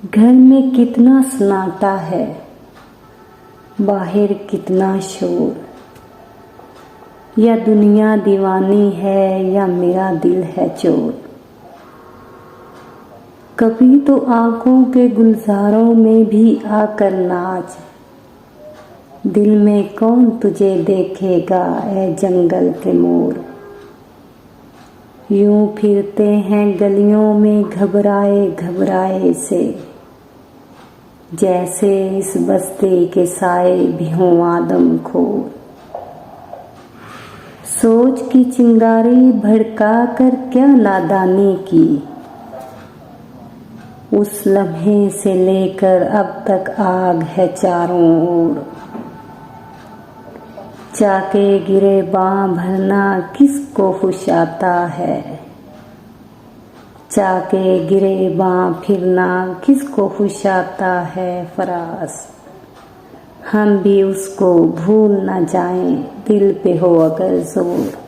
घर में कितना सन्नाटा है, बाहर कितना शोर। या दुनिया दीवानी है या मेरा दिल है चोर। कभी तो आंखों के गुलजारों में भी आकर नाच। दिल में कौन तुझे देखेगा ऐ जंगल के मोर। यूं फिरते हैं गलियों में घबराए घबराए से, जैसे इस बस्ती के साए भी हों आदमखोर। सोच की चिंगारी भड़का कर क्या नादानी की, उस लम्हे से लेकर अब तक आग है चारों ओर। चाके गिरे बाँ भरना किसको खुश आता है, चाके गिरे बाँ फिरना किसको खुश आता है फराज। हम भी उसको भूल न जाएं, दिल पे हो अगर जोर।